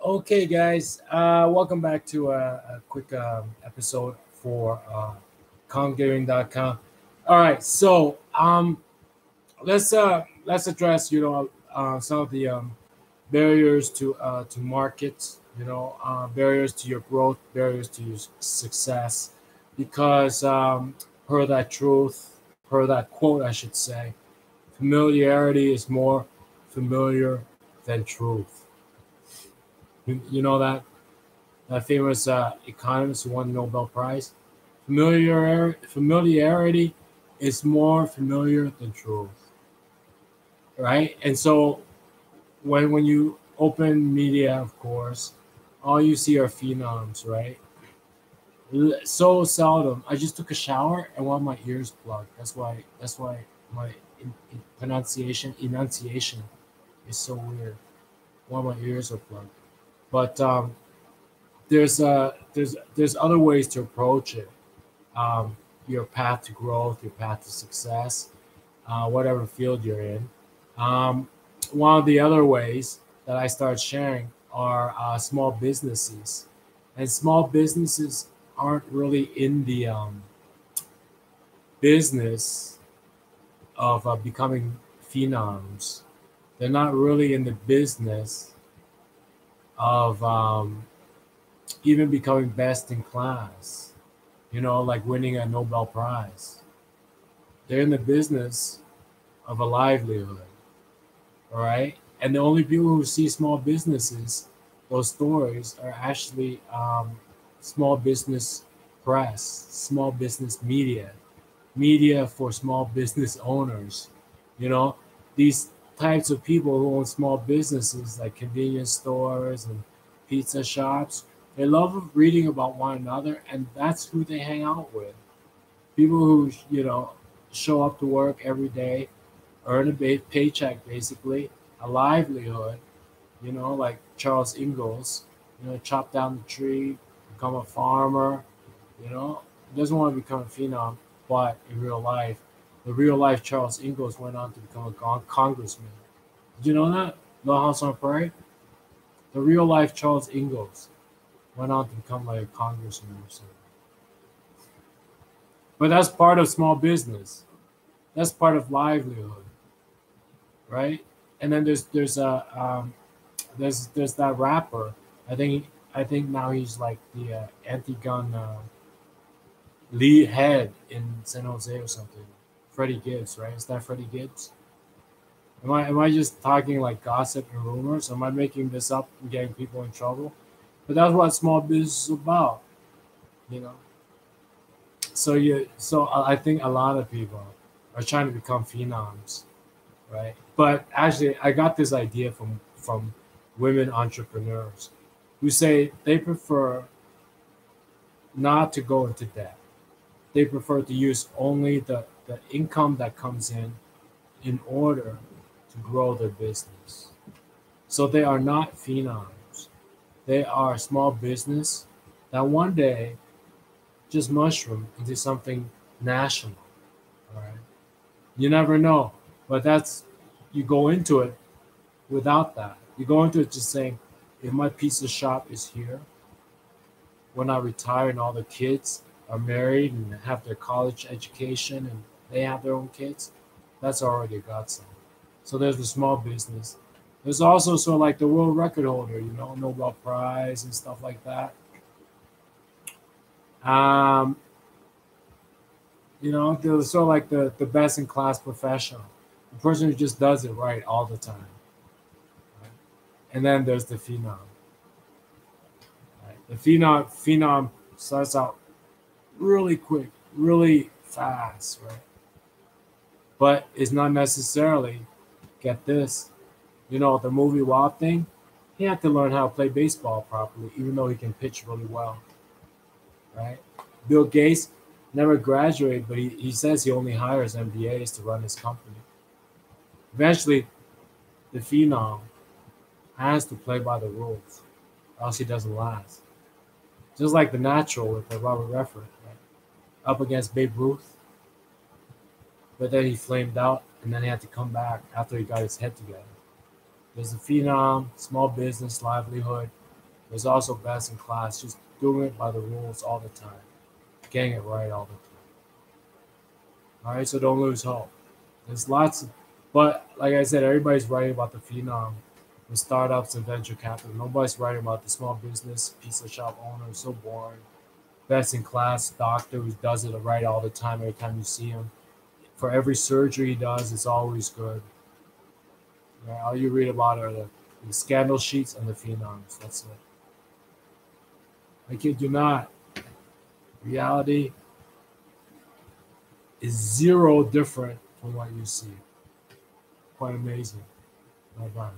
Okay, guys, welcome back to a quick episode for COMMGiving.com. All right, so let's address some of the barriers to markets, barriers to your growth, barriers to your success, because per that truth, per that quote, I should say, familiarity is more familiar than truth. You know that famous economist who won the Nobel Prize. Familiarity is more familiar than truth, right? And so when you open media, of course, all you see are phenoms, right? So seldom. I just took a shower and want my ears plugged. That's why my enunciation is so weird. While my ears are plugged, but there's other ways to approach it. Your path to growth, your path to success, whatever field you're in. Um, One of the other ways that I start sharing are small businesses, and small businesses aren't really in the business of becoming phenoms. They're not really in the business of even becoming best in class, like winning a Nobel Prize. They're in the business of a livelihood, all right? And the only people who see small businesses, those stories, are actually small business press, small business media for small business owners. You know, these types of people who own small businesses like convenience stores and pizza shops, they love reading about one another, and that's who they hang out with. People who, show up to work every day, earn a paycheck basically, a livelihood, like Charles Ingalls, chop down the tree, become a farmer, he doesn't want to become a phenom, but in real life, the real life Charles Ingalls went on to become a congressman. Did you know that? No House on Prairie? The real life Charles Ingalls went on to become like a congressman or something. But that's part of small business. That's part of livelihood, right? And then there's that rapper. I think now he's like the anti-gun lead head in San Jose or something. Freddie Gibbs, right? Is that Freddie Gibbs? Am I just talking like gossip and rumors? Am I making this up and getting people in trouble? But that's what small business is about, you know. So I think a lot of people are trying to become phenoms, right? But actually, I got this idea from women entrepreneurs who say they prefer not to go into debt. They prefer to use only the income that comes in order to grow their business. So they are not phenoms. They are small business that one day just mushroom into something national. All right. You never know. But that's you go into it without that. You go into it just saying, if my pizza shop is here, when I retire and all the kids are married and have their college education and they have their own kids, that's already a godsend. So there's the small business. There's also sort of like the world record holder, Nobel Prize and stuff like that. Um, they're sort of like the best in class professional, the person who just does it right all the time. Right? And then there's the phenom. Right? The phenom starts out really quick, really fast, right? But it's not necessarily, get this, the movie Wild Thing, he had to learn how to play baseball properly, even though he can pitch really well, right? Bill Gates never graduated, but he says he only hires MBAs to run his company. Eventually, the phenom has to play by the rules, or else he doesn't last. Just like the natural with the Robert Redford, right? Up against Babe Ruth, but then he flamed out, and then he had to come back after he got his head together. There's a phenom, small business, livelihood, There's also best in class, just doing it by the rules all the time, getting it right all the time. All right, so don't lose hope. There's lots of, but like I said, everybody's writing about the phenom, the startups and venture capital. Nobody's writing about the small business pizza shop owner. It's so boring. Best in class doctor who does it right all the time. Every time you see him, for every surgery he does, it's always good. Right? All you read about are the scandal sheets and the phenoms. That's it. I kid you not. Reality is zero different from what you see. Quite amazing. Bye bye.